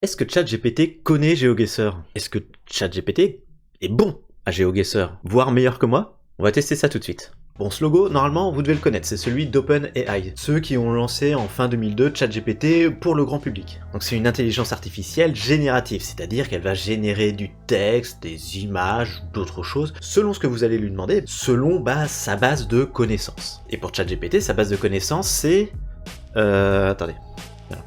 Est-ce que ChatGPT connaît GeoGuessr? Est-ce que ChatGPT est bon à GeoGuessr, voire meilleur que moi? On va tester ça tout de suite. Bon, ce logo, normalement, vous devez le connaître, c'est celui d'OpenAI, ceux qui ont lancé en fin 2002 ChatGPT pour le grand public. Donc c'est une intelligence artificielle générative, c'est-à-dire qu'elle va générer du texte, des images, d'autres choses, selon ce que vous allez lui demander, selon sa base de connaissances. Et pour ChatGPT, sa base de connaissances, c'est... Attendez. Voilà.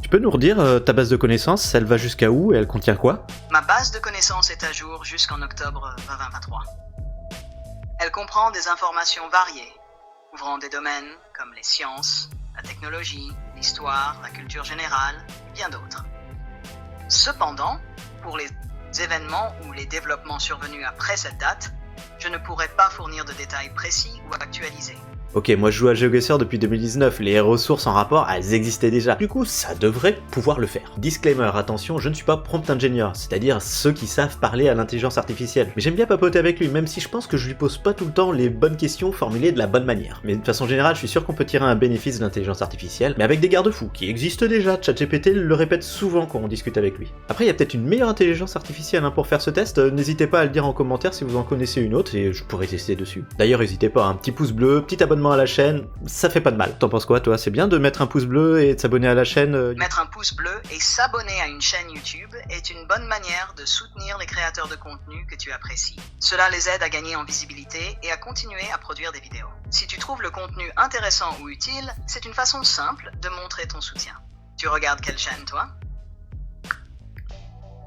Tu peux nous redire ta base de connaissances, elle va jusqu'à où et elle contient quoi? Ma base de connaissances est à jour jusqu'en octobre 2023. Elle comprend des informations variées, couvrant des domaines comme les sciences, la technologie, l'histoire, la culture générale et bien d'autres. Cependant, pour les événements ou les développements survenus après cette date, je ne pourrais pas fournir de détails précis ou actualisés. Ok, moi je joue à GeoGuessr depuis 2019, les ressources en rapport, elles existaient déjà. Du coup, ça devrait pouvoir le faire. Disclaimer, attention, je ne suis pas prompt engineer, c'est-à-dire ceux qui savent parler à l'intelligence artificielle. Mais j'aime bien papoter avec lui, même si je pense que je lui pose pas tout le temps les bonnes questions formulées de la bonne manière. Mais de façon générale, je suis sûr qu'on peut tirer un bénéfice de l'intelligence artificielle, mais avec des garde-fous, qui existent déjà. ChatGPT le répète souvent quand on discute avec lui. Après, il y a peut-être une meilleure intelligence artificielle pour faire ce test, n'hésitez pas à le dire en commentaire si vous en connaissez une autre, et je pourrais tester dessus. D'ailleurs, n'hésitez pas, un petit pouce bleu, petit abonnement à la chaîne, ça fait pas de mal. T'en penses quoi toi? C'est bien de mettre un pouce bleu et de s'abonner à la chaîne Mettre un pouce bleu et s'abonner à une chaîne YouTube est une bonne manière de soutenir les créateurs de contenu que tu apprécies. Cela les aide à gagner en visibilité et à continuer à produire des vidéos. Si tu trouves le contenu intéressant ou utile, c'est une façon simple de montrer ton soutien. Tu regardes quelle chaîne toi?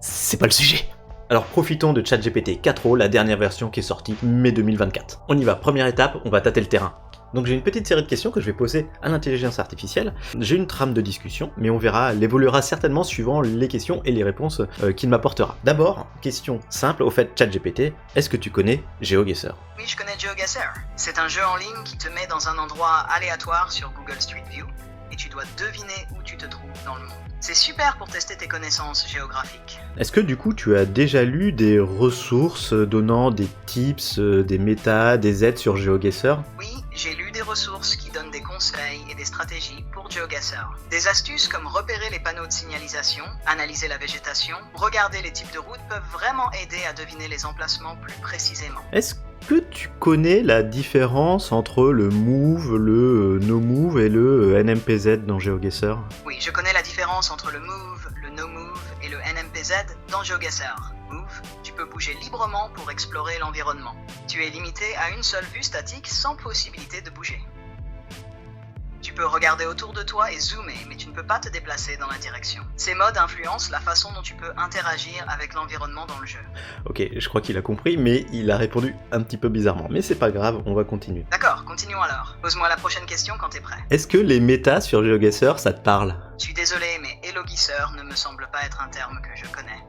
C'est pas le sujet. Alors profitons de ChatGPT 4o, la dernière version qui est sortie mai 2024. On y va, première étape, on va tâter le terrain. Donc j'ai une petite série de questions que je vais poser à l'intelligence artificielle. J'ai une trame de discussion, mais on verra, elle évoluera certainement suivant les questions et les réponses qu'il m'apportera. D'abord, question simple, au fait ChatGPT, est-ce que tu connais GeoGuessr? Oui, je connais GeoGuessr. C'est un jeu en ligne qui te met dans un endroit aléatoire sur Google Street View et tu dois deviner où tu te trouves dans le monde. C'est super pour tester tes connaissances géographiques. Est-ce que du coup tu as déjà lu des ressources donnant des tips, des méta, des aides sur GeoGuessr? Oui, j'ai lu des ressources qui donnent des conseils et des stratégies pour GeoGuessr. Des astuces comme repérer les panneaux de signalisation, analyser la végétation, regarder les types de routes peuvent vraiment aider à deviner les emplacements plus précisément. Est-ce que tu connais la différence entre le move, le no move et le NMPZ dans GeoGuessr? Oui, je connais la différence entre le move, le no move et le NMPZ dans GeoGuessr. Move, tu peux bouger librement pour explorer l'environnement. Tu es limité à une seule vue statique sans possibilité de bouger. Tu peux regarder autour de toi et zoomer, mais tu ne peux pas te déplacer dans la direction. Ces modes influencent la façon dont tu peux interagir avec l'environnement dans le jeu. Ok, je crois qu'il a compris, mais il a répondu un petit peu bizarrement. Mais c'est pas grave, on va continuer. D'accord, continuons alors. Pose-moi la prochaine question quand t'es prêt. Est-ce que les méta sur GeoGuessr, ça te parle? Je suis désolé, mais éloguisseur ne me semble pas être un terme que je connais.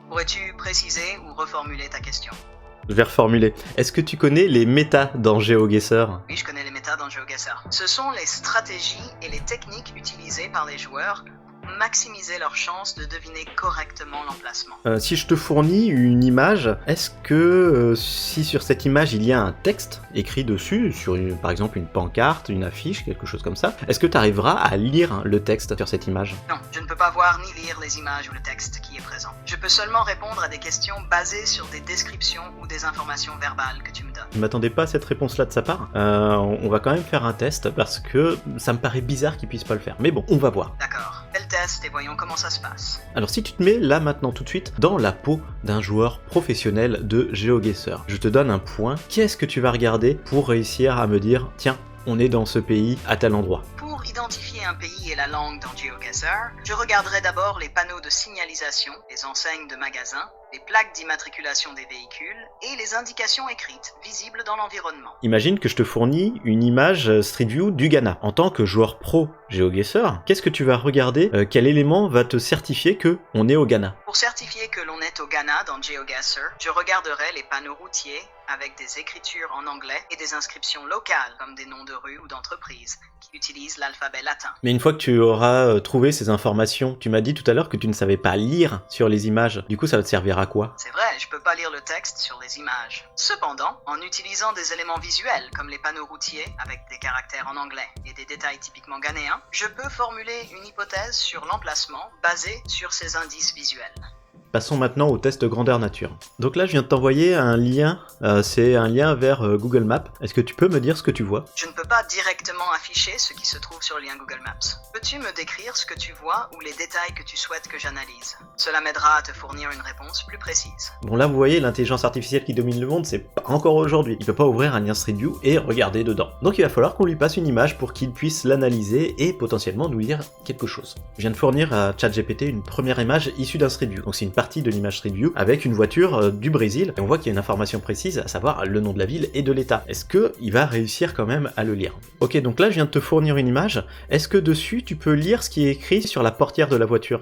Pourrais-tu préciser ou reformuler ta question? Je vais reformuler. Est-ce que tu connais les méta dans GeoGuessr? Oui, je connais les méta dans GeoGuessr. Ce sont les stratégies et les techniques utilisées par les joueurs pour maximiser leurs chances de deviner correctement l'emplacement. Si je te fournis une image, est-ce que si sur cette image il y a un texte écrit dessus, sur par exemple une pancarte, une affiche, quelque chose comme ça, est-ce que tu arriveras à lire le texte sur cette image? Non, je ne peux pas voir ni lire les images ou le texte qui est présent. Je peux seulement répondre à des questions basées sur des descriptions ou des informations verbales que tu me donnes. Je m'attendais pas à cette réponse-là de sa part. On va quand même faire un test parce que ça me paraît bizarre qu'il puisse pas le faire. Mais bon, on va voir. D'accord, fais le test et voyons comment ça se passe. Alors si tu te mets là maintenant tout de suite dans la peau d'un joueur professionnel de GeoGuessr, je te donne un point. Qu'est-ce que tu vas regarder pour réussir à me dire tiens, on est dans ce pays à tel endroit? Pour identifier un pays et la langue dans GeoGuessr, je regarderai d'abord les panneaux de signalisation, les enseignes de magasins, les plaques d'immatriculation des véhicules et les indications écrites visibles dans l'environnement. Imagine que je te fournis une image Street View du Ghana. En tant que joueur pro GeoGuessr, qu'est-ce que tu vas regarder? Quel élément va te certifier que on est au Ghana? Pour certifier que l'on est au Ghana dans GeoGuessr, je regarderai les panneaux routiers avec des écritures en anglais et des inscriptions locales comme des noms de rues ou d'entreprises qui utilisent l'alphabet latin. Mais une fois que tu auras trouvé ces informations, tu m'as dit tout à l'heure que tu ne savais pas lire sur les images. Du coup, ça va te servir à quoi? C'est vrai, je peux pas lire le texte sur les images. Cependant, en utilisant des éléments visuels comme les panneaux routiers avec des caractères en anglais et des détails typiquement ghanéens, je peux formuler une hypothèse sur l'emplacement basée sur ces indices visuels. Passons maintenant au test grandeur nature. Donc là, je viens de t'envoyer un lien, c'est un lien vers Google Maps. Est-ce que tu peux me dire ce que tu vois? Je ne peux pas directement afficher ce qui se trouve sur le lien Google Maps. Peux-tu me décrire ce que tu vois ou les détails que tu souhaites que j'analyse? Cela m'aidera à te fournir une réponse plus précise. Bon là, vous voyez, l'intelligence artificielle qui domine le monde, c'est pas encore aujourd'hui. Il peut pas ouvrir un lien Street View et regarder dedans. Donc il va falloir qu'on lui passe une image pour qu'il puisse l'analyser et potentiellement nous dire quelque chose. Je viens de fournir à ChatGPT une première image issue d'un Street View. Donc c'est une partie de l'image Street View avec une voiture du Brésil et on voit qu'il y a une information précise, à savoir le nom de la ville et de l'état. Est-ce qu'il va réussir quand même à le lire? Ok, donc là je viens de te fournir une image. Est-ce que dessus tu peux lire ce qui est écrit sur la portière de la voiture?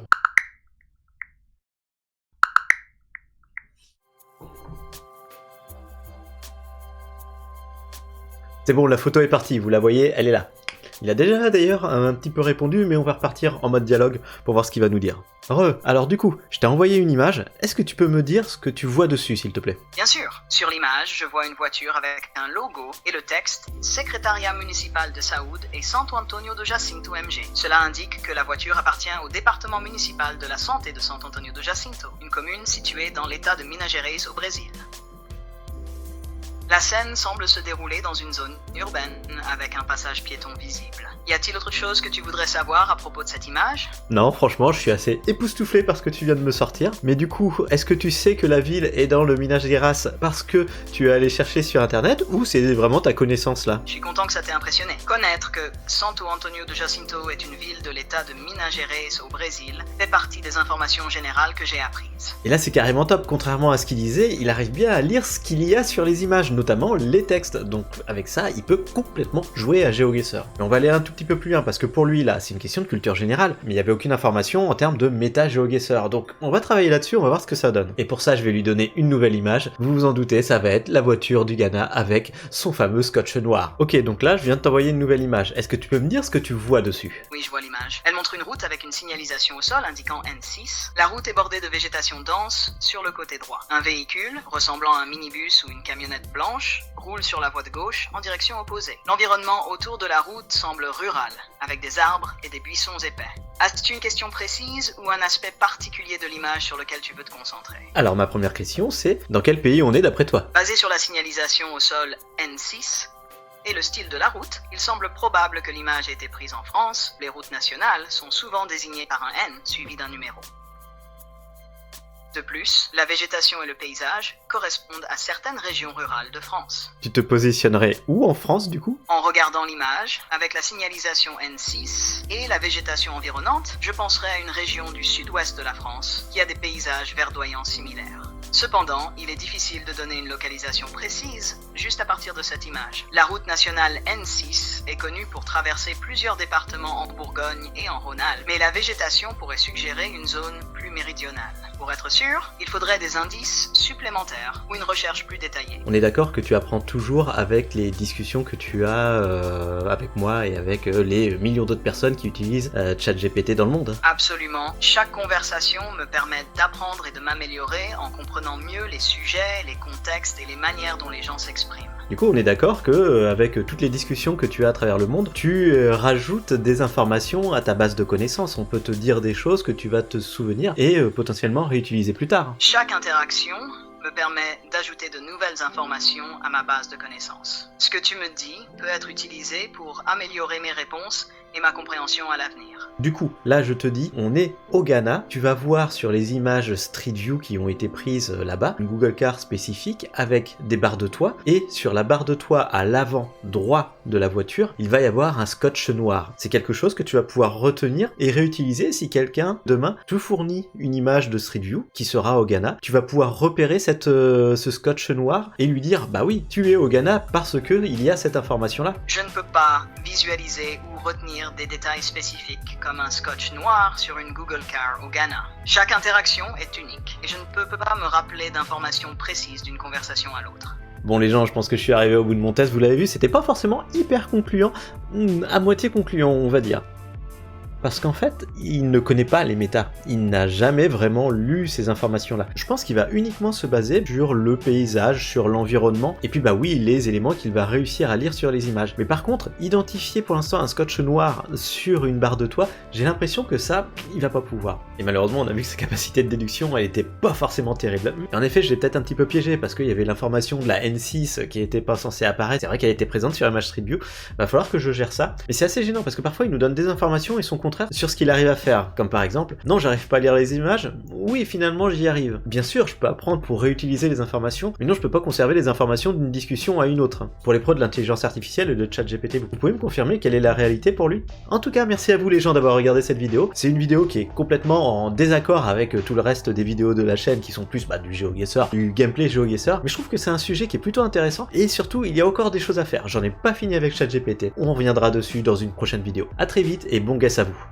C'est bon, la photo est partie, vous la voyez, elle est là. Il a déjà d'ailleurs un petit peu répondu, mais on va repartir en mode dialogue pour voir ce qu'il va nous dire. Alors du coup, je t'ai envoyé une image, est-ce que tu peux me dire ce que tu vois dessus, s'il te plaît? Bien sûr. Sur l'image, je vois une voiture avec un logo et le texte « Secrétariat municipal de Saúde et Santo Antonio de Jacinto MG ». Cela indique que la voiture appartient au département municipal de la santé de Santo Antonio de Jacinto, une commune située dans l'état de Minas Gerais au Brésil. La scène semble se dérouler dans une zone urbaine avec un passage piéton visible. Y a-t-il autre chose que tu voudrais savoir à propos de cette image? Non, franchement, je suis assez époustouflé par ce que tu viens de me sortir. Mais du coup, est-ce que tu sais que la ville est dans le Minas Gerais parce que tu es allé chercher sur internet ou c'est vraiment ta connaissance là? Je suis content que ça t'ait impressionné. Connaître que Santo Antonio de Jacinto est une ville de l'état de Minas Gerais au Brésil fait partie des informations générales que j'ai apprises. Et là, c'est carrément top. Contrairement à ce qu'il disait, il arrive bien à lire ce qu'il y a sur les images, notamment les textes. Donc avec ça, il peut complètement jouer à GeoGuessr. Mais on va aller un tout petit peu plus loin parce que pour lui là, c'est une question de culture générale, mais il n'y avait aucune information en termes de méta GeoGuessr. Donc on va travailler là-dessus, on va voir ce que ça donne. Et pour ça, je vais lui donner une nouvelle image. Vous vous en doutez, ça va être la voiture du Ghana avec son fameux scotch noir. Ok, donc là, je viens de t'envoyer une nouvelle image. Est-ce que tu peux me dire ce que tu vois dessus? Oui, je vois l'image. Elle montre une route avec une signalisation au sol indiquant N6. La route est bordée de végétation dense sur le côté droit. Un véhicule, ressemblant à un minibus ou une camionnette blanche, roule sur la voie de gauche en direction opposée. L'environnement autour de la route semble rural, avec des arbres et des buissons épais. As-tu une question précise ou un aspect particulier de l'image sur lequel tu veux te concentrer? Alors ma première question, c'est dans quel pays on est d'après toi? Basé sur la signalisation au sol N6 et le style de la route, il semble probable que l'image ait été prise en France. Les routes nationales sont souvent désignées par un N suivi d'un numéro. De plus, la végétation et le paysage correspondent à certaines régions rurales de France. Tu te positionnerais où en France du coup? En regardant l'image, avec la signalisation N6 et la végétation environnante, je penserais à une région du sud-ouest de la France qui a des paysages verdoyants similaires. Cependant, il est difficile de donner une localisation précise juste à partir de cette image. La route nationale N6 est connue pour traverser plusieurs départements en Bourgogne et en Rhône-Alpes, mais la végétation pourrait suggérer une zone plus méridionale. Pour être sûr, il faudrait des indices supplémentaires ou une recherche plus détaillée. On est d'accord que tu apprends toujours avec les discussions que tu as avec moi et avec les millions d'autres personnes qui utilisent ChatGPT dans le monde. Absolument. Chaque conversation me permet d'apprendre et de m'améliorer en comprenant mieux les sujets, les contextes et les manières dont les gens s'expriment. Du coup, on est d'accord que avec toutes les discussions que tu as à travers le monde, tu rajoutes des informations à ta base de connaissances. On peut te dire des choses que tu vas te souvenir et potentiellement réutiliser plus tard. Chaque interaction me permet d'ajouter de nouvelles informations à ma base de connaissances. Ce que tu me dis peut être utilisé pour améliorer mes réponses et ma compréhension à l'avenir. Du coup, là je te dis, on est au Ghana, tu vas voir sur les images Street View qui ont été prises là-bas, une Google Car spécifique avec des barres de toit, et sur la barre de toit à l'avant droit de la voiture, il va y avoir un scotch noir. C'est quelque chose que tu vas pouvoir retenir et réutiliser si quelqu'un, demain, te fournit une image de Street View qui sera au Ghana. Tu vas pouvoir repérer ce scotch noir et lui dire, bah oui, tu es au Ghana parce que il y a cette information-là. Je ne peux pas visualiser ou retenir des détails spécifiques comme un scotch noir sur une Google Car au Ghana. Chaque interaction est unique et je ne peux pas me rappeler d'informations précises d'une conversation à l'autre. Bon les gens, je pense que je suis arrivé au bout de mon test, vous l'avez vu, c'était pas forcément hyper concluant, à moitié concluant on va dire. parce qu'en fait, il ne connaît pas les méta. Il n'a jamais vraiment lu ces informations-là. Je pense qu'il va uniquement se baser sur le paysage, sur l'environnement, et puis bah oui, les éléments qu'il va réussir à lire sur les images. Mais par contre, identifier pour l'instant un scotch noir sur une barre de toit, j'ai l'impression que ça, il va pas pouvoir. Et malheureusement, on a vu que sa capacité de déduction, elle était pas forcément terrible. Et en effet, je l'ai peut-être un petit peu piégé, parce qu'il y avait l'information de la N6 qui était pas censée apparaître. C'est vrai qu'elle était présente sur Image Street View. Va falloir que je gère ça. Mais c'est assez gênant, parce que parfois, il nous donne des informations et son contraire sur ce qu'il arrive à faire. Comme par exemple, non, j'arrive pas à lire les images. Oui, finalement, j'y arrive. Bien sûr, je peux apprendre pour réutiliser les informations, mais non, je peux pas conserver les informations d'une discussion à une autre. Pour les pros de l'intelligence artificielle et de ChatGPT, vous pouvez me confirmer quelle est la réalité pour lui? En tout cas, merci à vous les gens d'avoir regardé cette vidéo. C'est une vidéo qui est complètement en désaccord avec tout le reste des vidéos de la chaîne qui sont plus du GeoGuessr, du gameplay GeoGuessr, mais je trouve que c'est un sujet qui est plutôt intéressant, et surtout, il y a encore des choses à faire. J'en ai pas fini avec ChatGPT. On reviendra dessus dans une prochaine vidéo. A très vite et bon guess à vous.